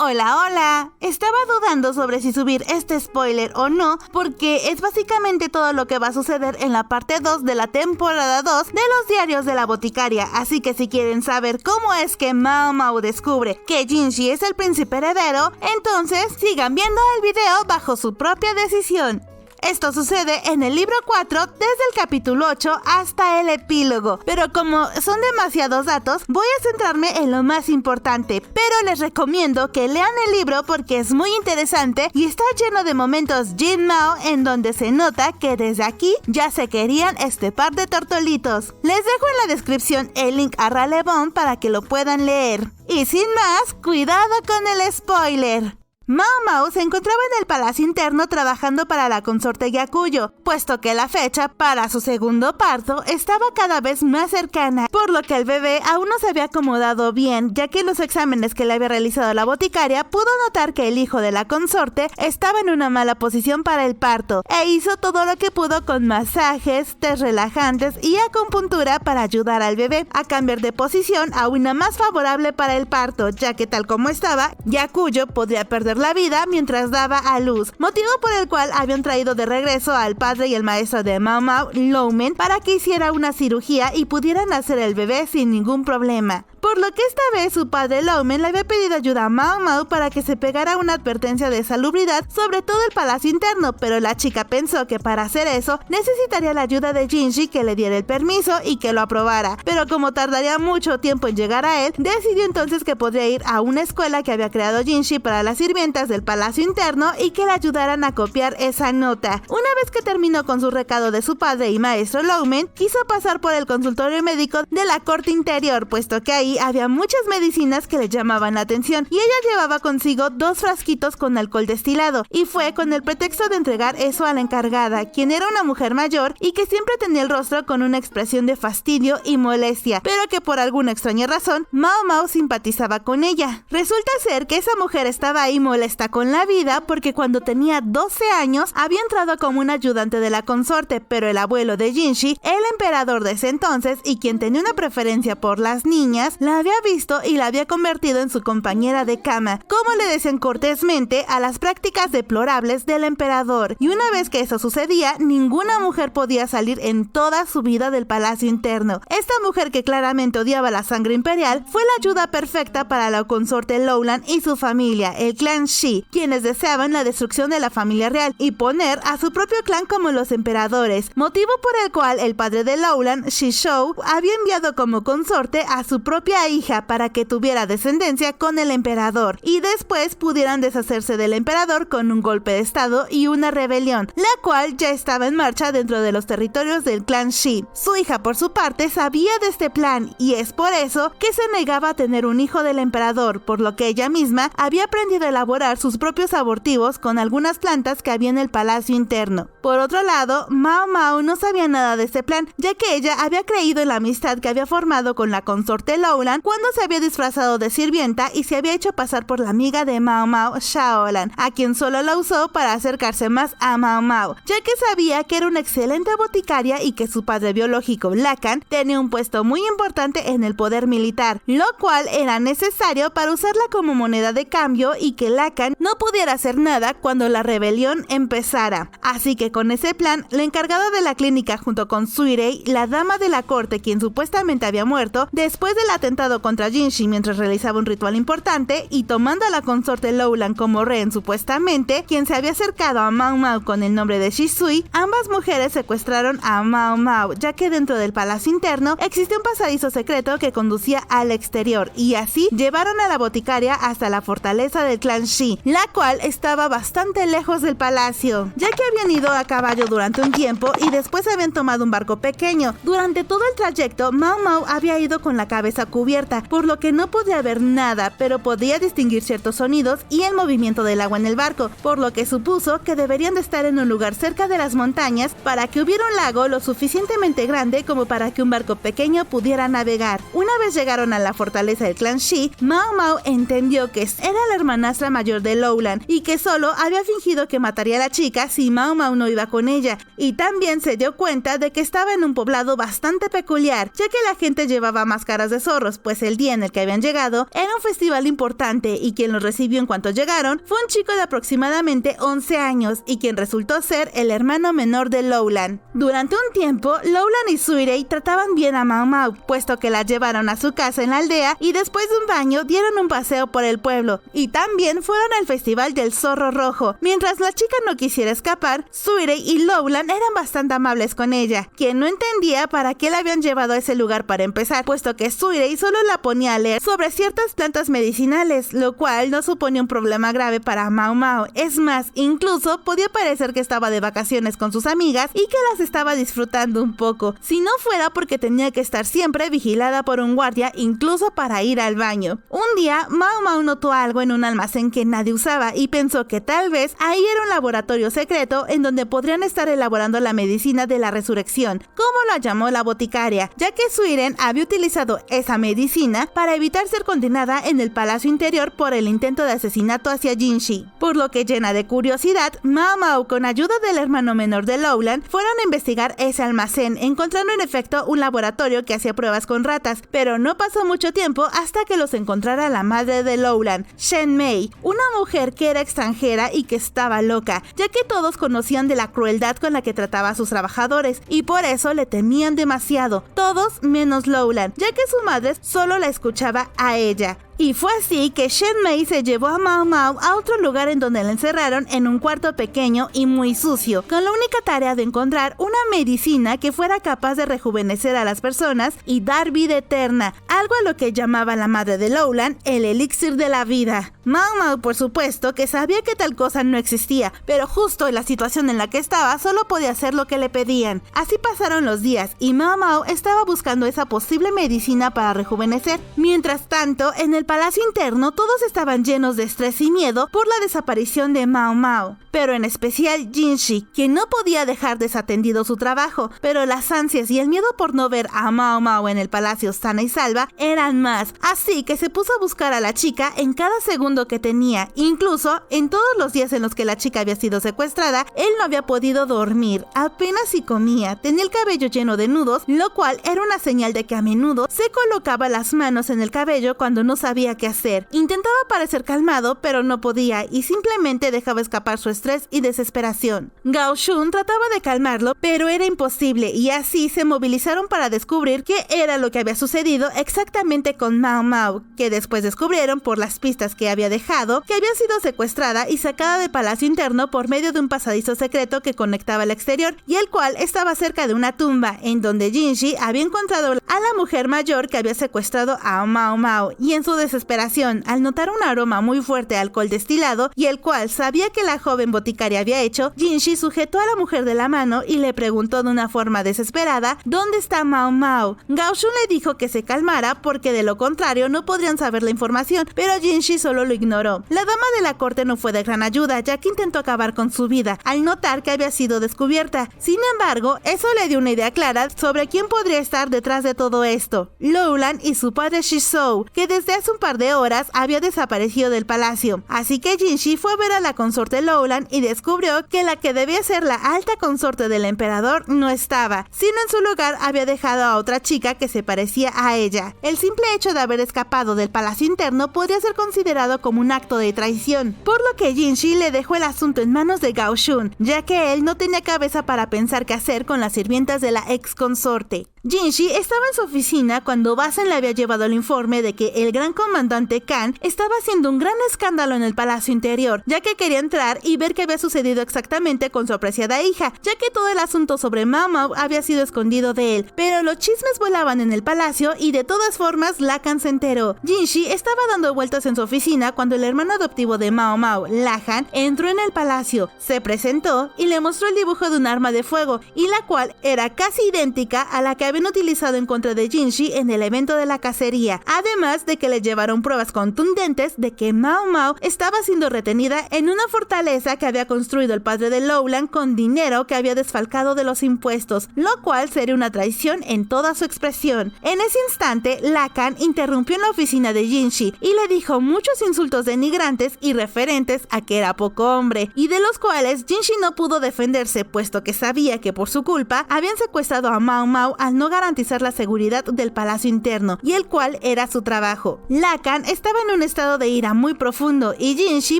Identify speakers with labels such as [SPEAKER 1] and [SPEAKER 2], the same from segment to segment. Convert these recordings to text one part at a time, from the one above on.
[SPEAKER 1] Hola, hola. Estaba dudando sobre si subir este spoiler o no, porque es básicamente todo lo que va a suceder en la parte 2 de la temporada 2 de los diarios de la boticaria, así que si quieren saber cómo es que Mao Mao descubre que Jinshi es el príncipe heredero, entonces sigan viendo el video bajo su propia decisión. Esto sucede en el libro 4 desde el capítulo 8 hasta el epílogo, pero como son demasiados datos, voy a centrarme en lo más importante, pero les recomiendo que lean el libro porque es muy interesante y está lleno de momentos Jin Mao en donde se nota que desde aquí ya se querían este par de tortolitos. Les dejo en la descripción el link a Ralebon para que lo puedan leer. Y sin más, cuidado con el spoiler. Mao Mao se encontraba en el palacio interno trabajando para la consorte Hyakuyo, puesto que la fecha para su segundo parto estaba cada vez más cercana, por lo que el bebé aún no se había acomodado bien, ya que en los exámenes que le había realizado la boticaria pudo notar que el hijo de la consorte estaba en una mala posición para el parto, e hizo todo lo que pudo con masajes, test relajantes y acupuntura para ayudar al bebé a cambiar de posición a una más favorable para el parto, ya que tal como estaba, Hyakuyo podría perder la vida mientras daba a luz, motivo por el cual habían traído de regreso al padre y el maestro de Mao Mao, Loumen, para que hiciera una cirugía y pudieran nacer el bebé sin ningún problema. Por lo que esta vez su padre Loumen le había pedido ayuda a Mao Mao para que se pegara una advertencia de salubridad sobre todo el palacio interno, pero la chica pensó que para hacer eso necesitaría la ayuda de Jinshi, que le diera el permiso y que lo aprobara, pero como tardaría mucho tiempo en llegar a él, decidió entonces que podría ir a una escuela que había creado Jinshi para las sirvientas del palacio interno y que le ayudaran a copiar esa nota. Una vez que terminó con su recado de su padre y maestro Loumen, quiso pasar por el consultorio médico de la corte interior, puesto que ahí había muchas medicinas que le llamaban la atención y ella llevaba consigo 2 frasquitos con alcohol destilado, y fue con el pretexto de entregar eso a la encargada, quien era una mujer mayor y que siempre tenía el rostro con una expresión de fastidio y molestia, pero que por alguna extraña razón Mao Mao simpatizaba con ella. Resulta ser que esa mujer estaba ahí molesta con la vida porque cuando tenía 12 años había entrado como un ayudante de la consorte, pero el abuelo de Jinshi, el emperador de ese entonces y quien tenía una preferencia por las niñas, la había visto y la había convertido en su compañera de cama, como le decían cortésmente a las prácticas deplorables del emperador. Y una vez que eso sucedía, ninguna mujer podía salir en toda su vida del palacio interno. Esta mujer, que claramente odiaba la sangre imperial, fue la ayuda perfecta para la consorte Loulan y su familia, el clan Shi, quienes deseaban la destrucción de la familia real y poner a su propio clan como los emperadores, motivo por el cual el padre de Loulan, Shishou, había enviado como consorte a su propia hija para que tuviera descendencia con el emperador y después pudieran deshacerse del emperador con un golpe de estado y una rebelión, la cual ya estaba en marcha dentro de los territorios del clan Shi. Su hija, por su parte, sabía de este plan y es por eso que se negaba a tener un hijo del emperador, por lo que ella misma había aprendido a elaborar sus propios abortivos con algunas plantas que había en el palacio interno. Por otro lado, Mao Mao no sabía nada de este plan, ya que ella había creído en la amistad que había formado con la consorte Loulan cuando se había disfrazado de sirvienta y se había hecho pasar por la amiga de Mao Mao, Shaolan, a quien solo la usó para acercarse más a Mao Mao, ya que sabía que era una excelente boticaria y que su padre biológico, Lacan, tenía un puesto muy importante en el poder militar, lo cual era necesario para usarla como moneda de cambio y que Lacan no pudiera hacer nada cuando la rebelión empezara. Así que con ese plan, la encargada de la clínica junto con Suirei, la dama de la corte quien supuestamente había muerto después del atentado contra Jinshi mientras realizaba un ritual importante, y tomando a la consorte Loulan como rehén supuestamente, quien se había acercado a Mao Mao con el nombre de Shisui, ambas mujeres secuestraron a Mao Mao, ya que dentro del palacio interno existía un pasadizo secreto que conducía al exterior, y así llevaron a la boticaria hasta la fortaleza del clan Shi, la cual estaba bastante lejos del palacio, ya que habían ido a caballo durante un tiempo y después habían tomado un barco pequeño. Durante todo el trayecto, Mao Mao había ido con la cabeza cubierta, por lo que no podía ver nada, pero podía distinguir ciertos sonidos y el movimiento del agua en el barco, por lo que supuso que deberían de estar en un lugar cerca de las montañas para que hubiera un lago lo suficientemente grande como para que un barco pequeño pudiera navegar. Una vez llegaron a la fortaleza del clan Shi, Mao Mao entendió que era la hermanastra mayor de Loulan y que solo había fingido que mataría a la chica si Mao Mao no iba con ella, y también se dio cuenta de que estaba en un poblado bastante peculiar, ya que la gente llevaba máscaras de zorro zorros, pues el día en el que habían llegado era un festival importante y quien los recibió en cuanto llegaron fue un chico de aproximadamente 11 años y quien resultó ser el hermano menor de Lowland. Durante un tiempo, Lowland y Sweetie trataban bien a Mau Mau, puesto que la llevaron a su casa en la aldea y después de un baño dieron un paseo por el pueblo y también fueron al festival del zorro rojo. Mientras la chica no quisiera escapar, Sweetie y Lowland eran bastante amables con ella, quien no entendía para qué la habían llevado a ese lugar para empezar, puesto que Sweetie solo la ponía a leer sobre ciertas plantas medicinales, lo cual no suponía un problema grave para Mau Mau. Es más, incluso podía parecer que estaba de vacaciones con sus amigas y que las estaba disfrutando un poco, si no fuera porque tenía que estar siempre vigilada por un guardia, incluso para ir al baño. Un día, Mau Mau notó algo en un almacén que nadie usaba y pensó que tal vez ahí era un laboratorio secreto en donde podrían estar elaborando la medicina de la resurrección, como la llamó la boticaria, ya que Suiren había utilizado esa medicina para evitar ser condenada en el palacio interior por el intento de asesinato hacia Jinshi. Por lo que, llena de curiosidad, Mau Mau, con ayuda del hermano menor de Lowland, fueron a investigar ese almacén, encontrando en efecto un laboratorio que hacía pruebas con ratas, pero no pasó mucho tiempo hasta que los encontrara la madre de Lowland, Shen Mei, una mujer que era extranjera y que estaba loca, ya que todos conocían de la crueldad con la que trataba a sus trabajadores y por eso le temían demasiado, todos menos Lowland, ya que su madre solo la escuchaba a ella. Y fue así que Shen Mei se llevó a Mau Mau a otro lugar en donde la encerraron en un cuarto pequeño y muy sucio, con la única tarea de encontrar una medicina que fuera capaz de rejuvenecer a las personas y dar vida eterna, algo a lo que llamaba la madre de Lowland el elixir de la vida. Mau Mau, por supuesto, que sabía que tal cosa no existía, pero justo en la situación en la que estaba solo podía hacer lo que le pedían. Así pasaron los días y Mau Mau estaba buscando esa posible medicina para rejuvenecer. Mientras tanto, en el palacio interno todos estaban llenos de estrés y miedo por la desaparición de Mau Mau, pero en especial Jinshi, quien no podía dejar desatendido su trabajo, pero las ansias y el miedo por no ver a Mau Mau en el palacio sana y salva eran más, así que se puso a buscar a la chica en cada segundo que tenía. Incluso en todos los días en los que la chica había sido secuestrada, él no había podido dormir, apenas si comía, tenía el cabello lleno de nudos, lo cual era una señal de que a menudo se colocaba las manos en el cabello cuando no sabía qué hacer. Intentaba parecer calmado, pero no podía y simplemente dejaba escapar su estrés y desesperación. Gao Shun trataba de calmarlo, pero era imposible y así se movilizaron para descubrir qué era lo que había sucedido exactamente con Mau Mau, que después descubrieron por las pistas que había dejado que había sido secuestrada y sacada del palacio interno por medio de un pasadizo secreto que conectaba al exterior y el cual estaba cerca de una tumba en donde Jinshi había encontrado a la mujer mayor que había secuestrado a Mau Mau y en su desesperación, al notar un aroma muy fuerte de alcohol destilado y el cual sabía que la joven boticaria había hecho, Jinshi sujetó a la mujer de la mano y le preguntó de una forma desesperada ¿dónde está Mau Mau? Gao Shun le dijo que se calmara porque de lo contrario no podrían saber la información, pero Jinshi solo lo ignoró. La dama de la corte no fue de gran ayuda, ya que intentó acabar con su vida al notar que había sido descubierta. Sin embargo, eso le dio una idea clara sobre quién podría estar detrás de todo esto: Lowland y su padre Shizou, que desde hace un par de horas había desaparecido del palacio. Así que Jinshi fue a ver a la consorte Lowland y descubrió que la que debía ser la alta consorte del emperador no estaba, sino en su lugar había dejado a otra chica que se parecía a ella. El simple hecho de haber escapado del palacio interno podría ser considerado como un acto de traición, por lo que Jinshi le dejó el asunto en manos de Gao Shun, ya que él no tenía cabeza para pensar qué hacer con las sirvientas de la ex consorte. Jinshi estaba en su oficina cuando Basen le había llevado el informe de que el gran comandante Khan estaba haciendo un gran escándalo en el palacio interior, ya que quería entrar y ver qué había sucedido exactamente con su apreciada hija, ya que todo el asunto sobre Mau Mau había sido escondido de él, pero los chismes volaban en el palacio y de todas formas Lacan se enteró. Jinshi estaba dando vueltas en su oficina cuando el hermano adoptivo de Mau Mau, Lahan, entró en el palacio, se presentó y le mostró el dibujo de un arma de fuego, y la cual era casi idéntica a la que habían utilizado en contra de Jinshi en el evento de la cacería, además de que le llevaron pruebas contundentes de que Mau Mau estaba siendo retenida en una fortaleza que había construido el padre de Lowland con dinero que había desfalcado de los impuestos, lo cual sería una traición en toda su expresión. En ese instante, Lacan interrumpió en la oficina de Jinshi y le dijo muchos insultos denigrantes y referentes a que era poco hombre, y de los cuales Jinshi no pudo defenderse, puesto que sabía que por su culpa habían secuestrado a Mau Mau al no no garantizar la seguridad del palacio interno, y el cual era su trabajo. Lacan estaba en un estado de ira muy profundo y Jinshi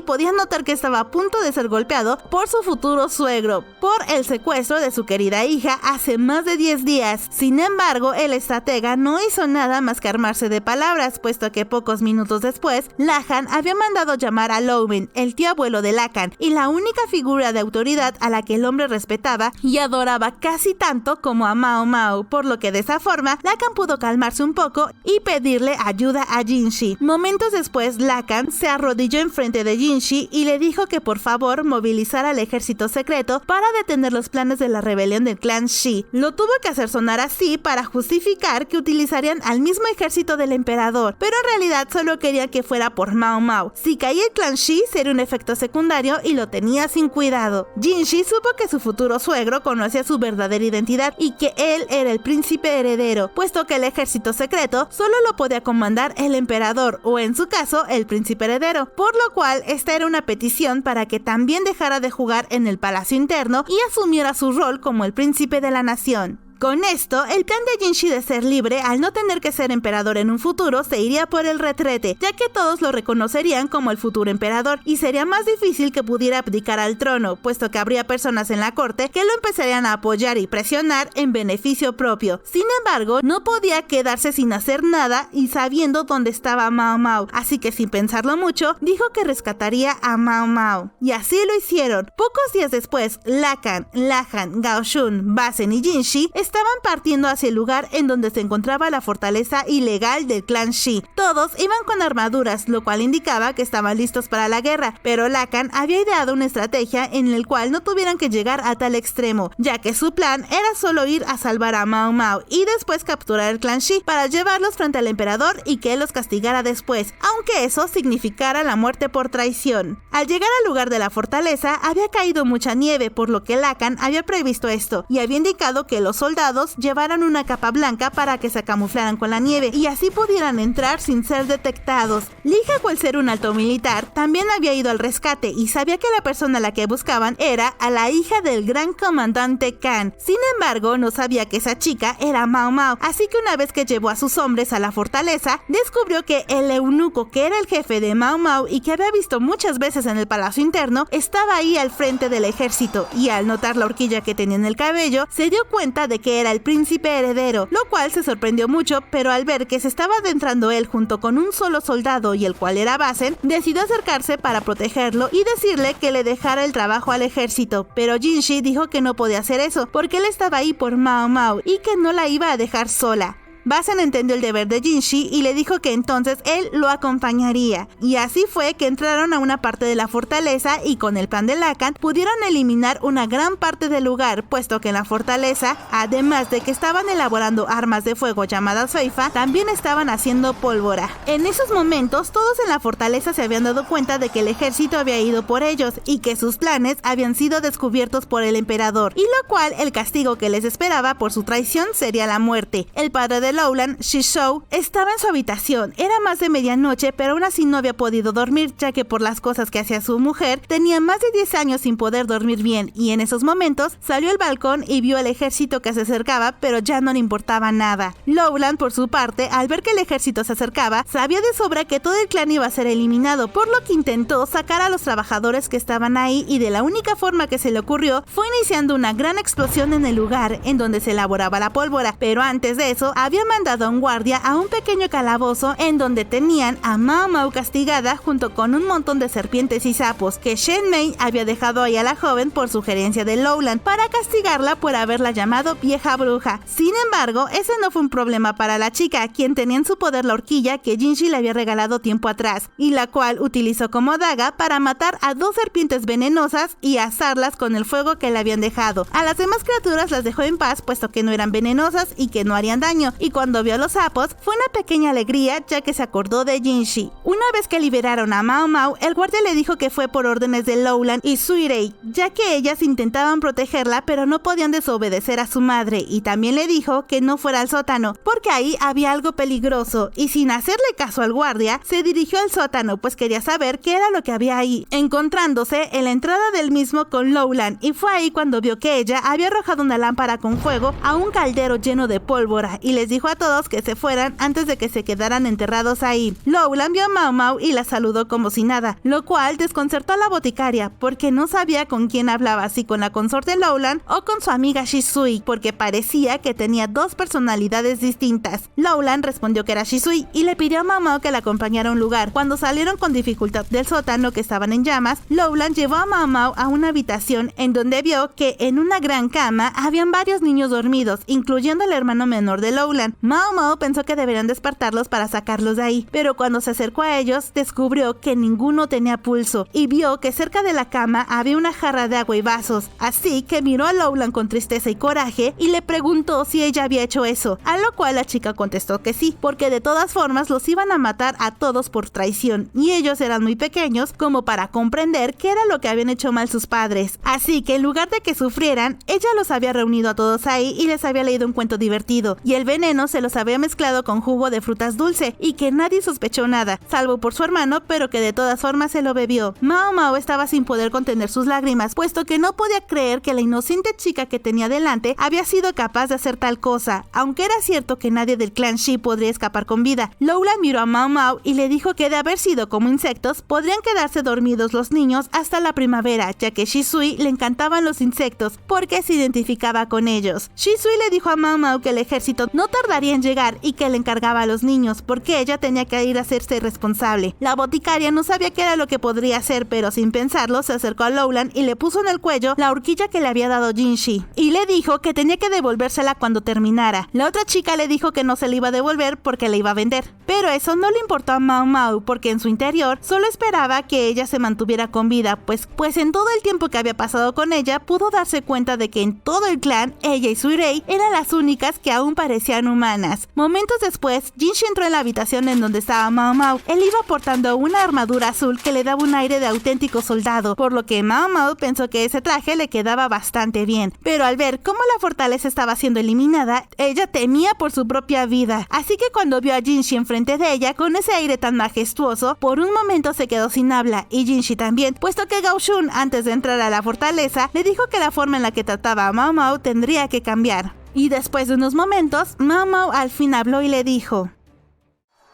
[SPEAKER 1] podía notar que estaba a punto de ser golpeado por su futuro suegro por el secuestro de su querida hija hace más de 10 días. Sin embargo, el estratega no hizo nada más que armarse de palabras, puesto que pocos minutos después, Lahan había mandado llamar a Lovin, el tío abuelo de Lacan, y la única figura de autoridad a la que el hombre respetaba y adoraba casi tanto como a Mao Mao, por lo que de esa forma, Lacan pudo calmarse un poco y pedirle ayuda a Jinshi. Momentos después, Lacan se arrodilló enfrente de Jinshi y le dijo que por favor movilizara al ejército secreto para detener los planes de la rebelión del clan Shi. Lo tuvo que hacer sonar así para justificar que utilizarían al mismo ejército del emperador, pero en realidad solo quería que fuera por Mao Mao. Si caía el clan Shi sería un efecto secundario y lo tenía sin cuidado. Jinshi supo que su futuro suegro conocía su verdadera identidad y que él era el príncipe heredero, puesto que el ejército secreto solo lo podía comandar el emperador o en su caso el príncipe heredero, por lo cual esta era una petición para que también dejara de jugar en el palacio interno y asumiera su rol como el príncipe de la nación. Con esto, el plan de Jinshi de ser libre al no tener que ser emperador en un futuro se iría por el retrete, ya que todos lo reconocerían como el futuro emperador y sería más difícil que pudiera abdicar al trono, puesto que habría personas en la corte que lo empezarían a apoyar y presionar en beneficio propio. Sin embargo, no podía quedarse sin hacer nada y sabiendo dónde estaba Mao Mao, así que sin pensarlo mucho, dijo que rescataría a Mao Mao. Y así lo hicieron. Pocos días después, Lacan, Lahan, Gao Shun, Basen y Jinshi estaban partiendo hacia el lugar en donde se encontraba la fortaleza ilegal del clan Shi. Todos iban con armaduras, lo cual indicaba que estaban listos para la guerra, pero Lacan había ideado una estrategia en la cual no tuvieran que llegar a tal extremo, ya que su plan era solo ir a salvar a Mao Mao y después capturar el clan Shi para llevarlos frente al emperador y que él los castigara después, aunque eso significara la muerte por traición. Al llegar al lugar de la fortaleza había caído mucha nieve, por lo que Lacan había previsto esto y había indicado que los soldados llevaran una capa blanca para que se camuflaran con la nieve y así pudieran entrar sin ser detectados. Li Hao, al ser un alto militar, también había ido al rescate y sabía que la persona a la que buscaban era a la hija del gran comandante Khan. Sin embargo, no sabía que esa chica era Mao Mao, así que una vez que llevó a sus hombres a la fortaleza, descubrió que el eunuco que era el jefe de Mao Mao y que había visto muchas veces en el palacio interno, estaba ahí al frente del ejército y al notar la horquilla que tenía en el cabello, se dio cuenta de que era el príncipe heredero, lo cual se sorprendió mucho, pero al ver que se estaba adentrando él junto con un solo soldado y el cual era Basen, decidió acercarse para protegerlo y decirle que le dejara el trabajo al ejército, pero Jinshi dijo que no podía hacer eso porque él estaba ahí por Mao Mao y que no la iba a dejar sola. Basen entendió el deber de Jinshi y le dijo que entonces él lo acompañaría. Y así fue que entraron a una parte de la fortaleza y con el plan de Lacan pudieron eliminar una gran parte del lugar, puesto que en la fortaleza, además de que estaban elaborando armas de fuego llamadas Feifa, también estaban haciendo pólvora. En esos momentos, todos en la fortaleza se habían dado cuenta de que el ejército había ido por ellos y que sus planes habían sido descubiertos por el emperador, y lo cual el castigo que les esperaba por su traición sería la muerte. El padre de Lowland, Shishou, estaba en su habitación. Era más de medianoche, pero aún así no había podido dormir, ya que por las cosas que hacía su mujer, tenía más de 10 años sin poder dormir bien, y en esos momentos salió al balcón y vio el ejército que se acercaba, pero ya no le importaba nada. Lowland, por su parte, al ver que el ejército se acercaba, sabía de sobra que todo el clan iba a ser eliminado, por lo que intentó sacar a los trabajadores que estaban ahí, y de la única forma que se le ocurrió fue iniciando una gran explosión en el lugar en donde se elaboraba la pólvora, pero antes de eso había mandado a un guardia a un pequeño calabozo en donde tenían a Mao Mao castigada junto con un montón de serpientes y sapos que Shen Mei había dejado ahí a la joven por sugerencia de Lowland para castigarla por haberla llamado vieja bruja. Sin embargo, ese no fue un problema para la chica, quien tenía en su poder la horquilla que Jinshi le había regalado tiempo atrás y la cual utilizó como daga para matar a 2 serpientes venenosas y asarlas con el fuego que le habían dejado. A las demás criaturas las dejó en paz, puesto que no eran venenosas y que no harían daño, y cuando vio a los sapos, fue una pequeña alegría ya que se acordó de Jinshi. Una vez que liberaron a Mao Mao, el guardia le dijo que fue por órdenes de Lowland y Suirei, ya que ellas intentaban protegerla pero no podían desobedecer a su madre, y también le dijo que no fuera al sótano porque ahí había algo peligroso, y sin hacerle caso al guardia, se dirigió al sótano pues quería saber qué era lo que había ahí, encontrándose en la entrada del mismo con Lowland, y fue ahí cuando vio que ella había arrojado una lámpara con fuego a un caldero lleno de pólvora y les dijo a todos que se fueran antes de que se quedaran enterrados ahí. Lowland vio a Mao Mao y la saludó como si nada, lo cual desconcertó a la boticaria porque no sabía con quién hablaba, si con la consorte Lowland o con su amiga Shisui, porque parecía que tenía dos personalidades distintas. Lowland respondió que era Shisui y le pidió a Mao Mao que la acompañara a un lugar. Cuando salieron con dificultad del sótano que estaban en llamas, Lowland llevó a Mao Mao a una habitación en donde vio que en una gran cama habían varios niños dormidos, incluyendo el hermano menor de Lowland. Mao Mao pensó que deberían despertarlos para sacarlos de ahí, pero cuando se acercó a ellos descubrió que ninguno tenía pulso y vio que cerca de la cama había una jarra de agua y vasos, así que miró a Lowland con tristeza y coraje y le preguntó si ella había hecho eso, a lo cual la chica contestó que sí, porque de todas formas los iban a matar a todos por traición y ellos eran muy pequeños como para comprender qué era lo que habían hecho mal sus padres, así que en lugar de que sufrieran, ella los había reunido a todos ahí y les había leído un cuento divertido, y el veneno se los había mezclado con jugo de frutas dulce y que nadie sospechó nada, salvo por su hermano, pero que de todas formas se lo bebió. Mao Mao estaba sin poder contener sus lágrimas, puesto que no podía creer que la inocente chica que tenía delante había sido capaz de hacer tal cosa, aunque era cierto que nadie del clan Shi podría escapar con vida. Lowland miró a Mao Mao y le dijo que de haber sido como insectos, podrían quedarse dormidos los niños hasta la primavera, ya que Shisui le encantaban los insectos porque se identificaba con ellos. Shisui le dijo a Mao Mao que el ejército no tardaría en llegar y que le encargaba a los niños porque ella tenía que ir a hacerse responsable. La boticaria no sabía qué era lo que podría hacer, pero sin pensarlo se acercó a Lowland y le puso en el cuello la horquilla que le había dado Jinshi y le dijo que tenía que devolvérsela cuando terminara. La otra chica le dijo que no se la iba a devolver porque la iba a vender, pero eso no le importó a Mao Mao porque en su interior solo esperaba que ella se mantuviera con vida, pues en todo el tiempo que había pasado con ella pudo darse cuenta de que en todo el clan ella y Suirei eran las únicas que aún parecían humanas. Momentos después, Jinshi entró en la habitación en donde estaba Mao Mao. Él iba portando una armadura azul que le daba un aire de auténtico soldado, por lo que Mao Mao pensó que ese traje le quedaba bastante bien, pero al ver cómo la fortaleza estaba siendo eliminada, ella temía por su propia vida, así que cuando vio a Jinshi enfrente de ella con ese aire tan majestuoso, por un momento se quedó sin habla, y Jinshi también, puesto que Gao Shun, antes de entrar a la fortaleza, le dijo que la forma en la que trataba a Mao Mao tendría que cambiar. Y después de unos momentos, Mao Mao al fin habló y le dijo: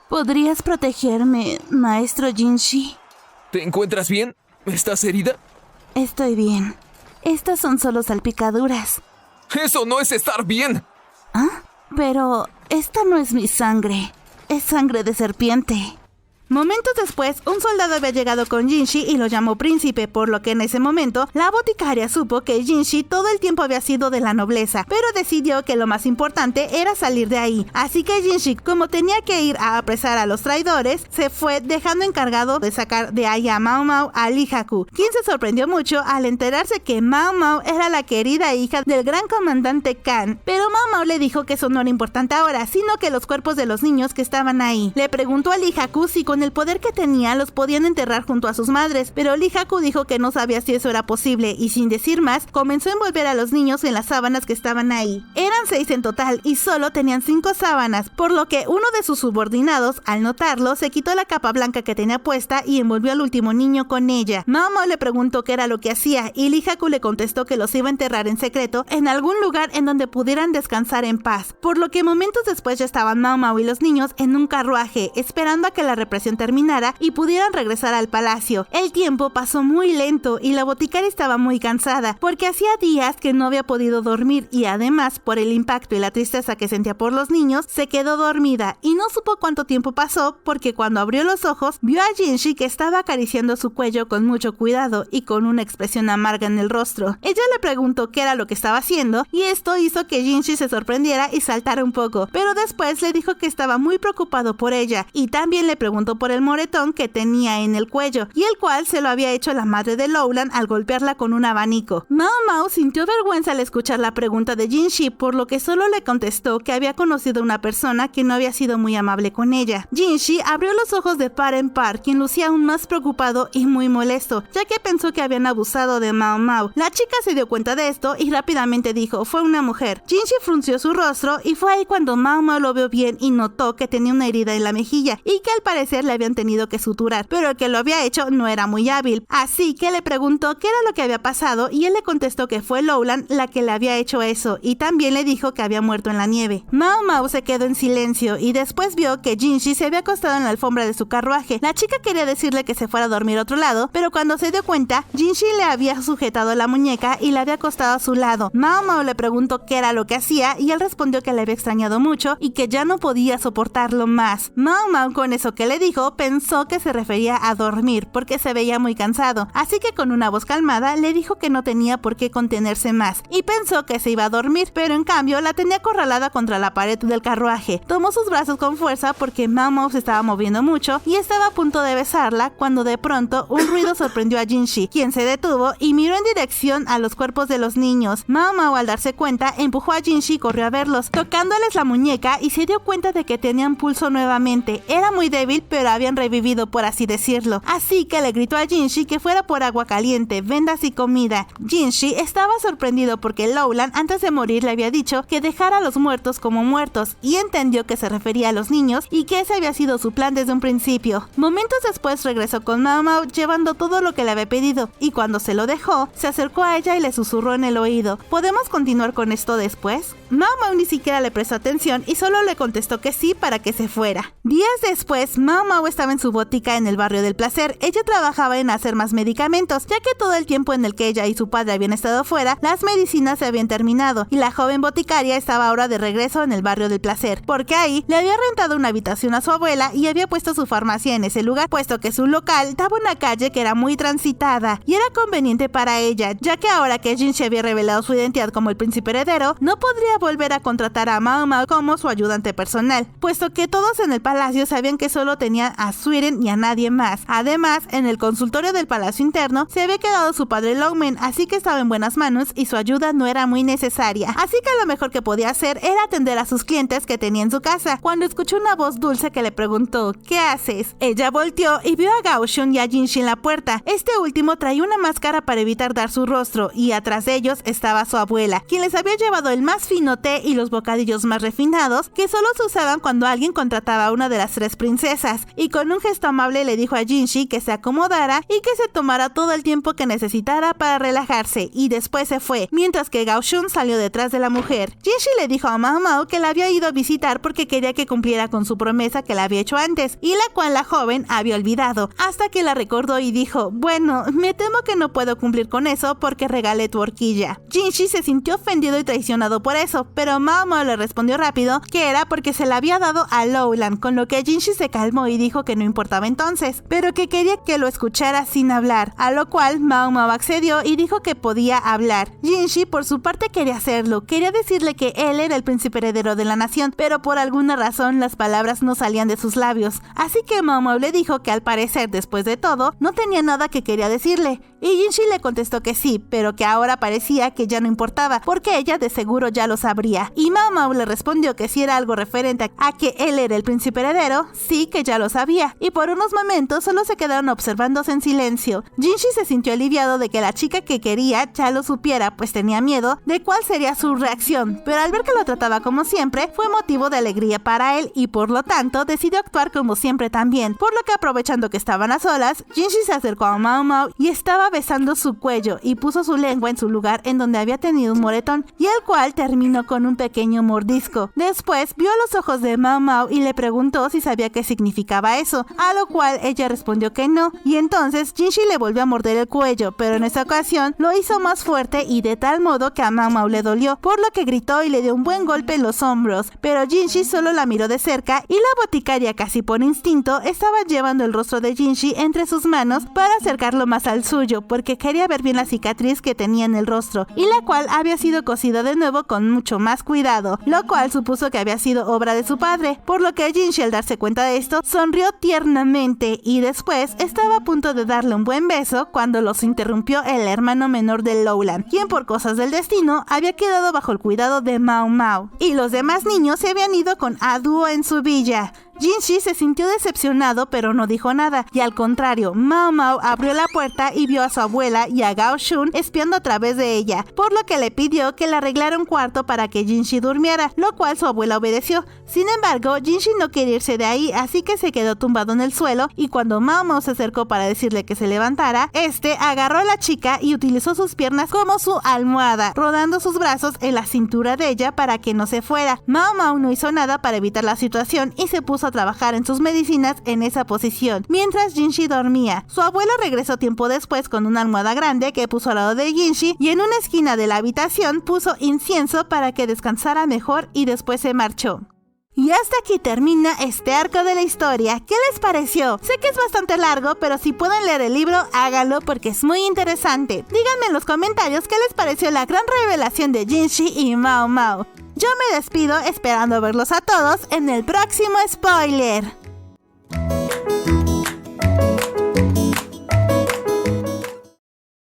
[SPEAKER 1] ¿podrías protegerme, maestro Jinshi?
[SPEAKER 2] ¿Te encuentras bien? ¿Estás herida?
[SPEAKER 1] Estoy bien. Estas son solo salpicaduras.
[SPEAKER 2] ¡Eso no es estar bien!
[SPEAKER 1] ¿Ah? Pero esta no es mi sangre. Es sangre de serpiente. Momentos después, un soldado había llegado con Jinshi y lo llamó príncipe, por lo que en ese momento, la boticaria supo que Jinshi todo el tiempo había sido de la nobleza, pero decidió que lo más importante era salir de ahí. Así que Jinshi, como tenía que ir a apresar a los traidores, se fue dejando encargado de sacar de ahí a Mao Mao a Lee Haku, quien se sorprendió mucho al enterarse que Mao Mao era la querida hija del gran comandante Khan. Pero Mao Mao le dijo que eso no era importante ahora, sino que los cuerpos de los niños que estaban ahí. Le preguntó a Lee Haku si con el poder que tenía los podían enterrar junto a sus madres, pero Lee Haku dijo que no sabía si eso era posible y sin decir más, comenzó a envolver a los niños en las sábanas que estaban ahí. Eran 6 en total y solo tenían 5 sábanas, por lo que uno de sus subordinados, al notarlo, se quitó la capa blanca que tenía puesta y envolvió al último niño con ella. Mao Mao le preguntó qué era lo que hacía y Lee Haku le contestó que los iba a enterrar en secreto en algún lugar en donde pudieran descansar en paz, por lo que momentos después ya estaban Mao Mao y los niños en un carruaje, esperando a que la represión terminara y pudieran regresar al palacio. El tiempo pasó muy lento y la boticaria estaba muy cansada porque hacía días que no había podido dormir y además por el impacto y la tristeza que sentía por los niños se quedó dormida y no supo cuánto tiempo pasó porque cuando abrió los ojos vio a Jinshi que estaba acariciando su cuello con mucho cuidado y con una expresión amarga en el rostro. Ella le preguntó qué era lo que estaba haciendo y esto hizo que Jinshi se sorprendiera y saltara un poco, pero después le dijo que estaba muy preocupado por ella y también le preguntó por el moretón que tenía en el cuello, y el cual se lo había hecho la madre de Lowland al golpearla con un abanico. Mao Mao sintió vergüenza al escuchar la pregunta de Jinshi, por lo que solo le contestó que había conocido a una persona que no había sido muy amable con ella. Jinshi abrió los ojos de par en par, quien lucía aún más preocupado y muy molesto, ya que pensó que habían abusado de Mao Mao. La chica se dio cuenta de esto y rápidamente dijo: fue una mujer. Jinshi frunció su rostro y fue ahí cuando Mao Mao lo vio bien y notó que tenía una herida en la mejilla y que al parecer le habían tenido que suturar, pero el que lo había hecho no era muy hábil, así que le preguntó qué era lo que había pasado y él le contestó que fue Lowland la que le había hecho eso, y también le dijo que había muerto en la nieve. Mao Mao se quedó en silencio y después vio que Jinshi se había acostado en la alfombra de su carruaje. La chica quería decirle que se fuera a dormir a otro lado, pero cuando se dio cuenta, Jinshi le había sujetado la muñeca y la había acostado a su lado. Mao Mao le preguntó qué era lo que hacía y él respondió que le había extrañado mucho y que ya no podía soportarlo más. Mao Mao, con eso que le dijo, pensó que se refería a dormir porque se veía muy cansado, así que con una voz calmada le dijo que no tenía por qué contenerse más y pensó que se iba a dormir, pero en cambio la tenía acorralada contra la pared del carruaje. Tomó sus brazos con fuerza porque Mao Mao se estaba moviendo mucho y estaba a punto de besarla cuando de pronto un ruido sorprendió a Jinshi, quien se detuvo y miró en dirección a los cuerpos de los niños. Mao Mao, al darse cuenta, empujó a Jinshi y corrió a verlos, tocándoles la muñeca, y se dio cuenta de que tenían pulso nuevamente. Era muy débil, pero habían revivido, por así decirlo. Así que le gritó a Jinshi que fuera por agua caliente, vendas y comida. Jinshi estaba sorprendido porque Lowland antes de morir le había dicho que dejara a los muertos como muertos, y entendió que se refería a los niños y que ese había sido su plan desde un principio. Momentos después regresó con Mao Mao llevando todo lo que le había pedido, y cuando se lo dejó, se acercó a ella y le susurró en el oído: ¿podemos continuar con esto después? Mao Mao ni siquiera le prestó atención y solo le contestó que sí para que se fuera. Días después, Mao Mao estaba en su botica en el barrio del placer. Ella trabajaba en hacer más medicamentos, ya que todo el tiempo en el que ella y su padre habían estado fuera, las medicinas se habían terminado, y la joven boticaria estaba ahora de regreso en el barrio del placer, porque ahí le había rentado una habitación a su abuela y había puesto su farmacia en ese lugar, puesto que su local daba una calle que era muy transitada, y era conveniente para ella, ya que ahora que Jinshi había revelado su identidad como el príncipe heredero, no podría volver a contratar a Mao Mao como su ayudante personal, puesto que todos en el palacio sabían que solo tenían a Suiren y a nadie más. Además, en el consultorio del palacio interno se había quedado su padre Longmen, así que estaba en buenas manos y su ayuda no era muy necesaria. Así que lo mejor que podía hacer era atender a sus clientes que tenía en su casa, cuando escuchó una voz dulce que le preguntó: ¿qué haces? Ella volteó y vio a Gao Shun y a Jinshi en la puerta. Este último traía una máscara para evitar dar su rostro, y atrás de ellos estaba su abuela, quien les había llevado el más fino té y los bocadillos más refinados que solo se usaban cuando alguien contrataba a una de las 3 princesas, y con un gesto amable le dijo a Jinshi que se acomodara y que se tomara todo el tiempo que necesitara para relajarse, y después se fue, mientras que Gao Shun salió detrás de la mujer. Jinshi le dijo a Mao Mao que la había ido a visitar porque quería que cumpliera con su promesa que le había hecho antes, y la cual la joven había olvidado, hasta que la recordó y dijo: bueno, me temo que no puedo cumplir con eso porque regalé tu horquilla. Jinshi se sintió ofendido y traicionado por eso, pero Mao Mao le respondió rápido que era porque se la había dado a Lowland, con lo que Jinshi se calmó y dijo que no importaba entonces, pero que quería que lo escuchara sin hablar, a lo cual Mao Mao accedió y dijo que podía hablar. Jinshi por su parte quería hacerlo, quería decirle que él era el príncipe heredero de la nación, pero por alguna razón las palabras no salían de sus labios, así que Mao Mao le dijo que al parecer, después de todo, no tenía nada que quería decirle, y Jinshi le contestó que sí, pero que ahora parecía que ya no importaba, porque ella de seguro ya lo sabría, y Mao Mao le respondió que si era algo referente a que él era el príncipe heredero, sí que ya lo sabía, y por unos momentos solo se quedaron observándose en silencio. Jinshi se sintió aliviado de que la chica que quería ya lo supiera, pues tenía miedo de cuál sería su reacción, pero al ver que lo trataba como siempre, fue motivo de alegría para él, y por lo tanto decidió actuar como siempre también, por lo que aprovechando que estaban a solas, Jinshi se acercó a Mao Mao y estaba besando su cuello y puso su lengua en su lugar en donde había tenido un moretón, y el cual terminó con un pequeño mordisco. Después vio los ojos de Mao Mao y le preguntó si sabía qué significaba eso, a lo cual ella respondió que no, y entonces Jinshi le volvió a morder el cuello, pero en esta ocasión lo hizo más fuerte y de tal modo que a Mao Mao le dolió, por lo que gritó y le dio un buen golpe en los hombros, pero Jinshi solo la miró de cerca, y la boticaria, casi por instinto, estaba llevando el rostro de Jinshi entre sus manos para acercarlo más al suyo, porque quería ver bien la cicatriz que tenía en el rostro, y la cual había sido cosida de nuevo con mucho más cuidado, lo cual supuso que había sido obra de su padre, por lo que Jinshi, al darse cuenta de esto, sonrió tiernamente y después estaba a punto de darle un buen beso cuando los interrumpió el hermano menor de Lowland, quien por cosas del destino había quedado bajo el cuidado de Mao Mao, y los demás niños se habían ido con Aduo en su villa. Jinshi se sintió decepcionado pero no dijo nada, y al contrario, Mao Mao abrió la puerta y vio a su abuela y a Gao Shun espiando a través de ella, por lo que le pidió que le arreglara un cuarto para que Jinshi durmiera, lo cual su abuela obedeció. Sin embargo, Jinshi no quería irse de ahí, así que se quedó tumbado en el suelo, y cuando Mao Mao se acercó para decirle que se levantara, este agarró a la chica y utilizó sus piernas como su almohada, rodando sus brazos en la cintura de ella para que no se fuera. Mao Mao no hizo nada para evitar la situación y se puso a trabajar en sus medicinas en esa posición, mientras Jinshi dormía. Su abuelo regresó tiempo después con una almohada grande que puso al lado de Jinshi, y en una esquina de la habitación puso incienso para que descansara mejor, y después se marchó. Y hasta aquí termina este arco de la historia. ¿Qué les pareció? Sé que es bastante largo, pero si pueden leer el libro, háganlo porque es muy interesante. Díganme en los comentarios qué les pareció la gran revelación de Jinshi y Mao Mao. Yo me despido esperando verlos a todos en el próximo spoiler.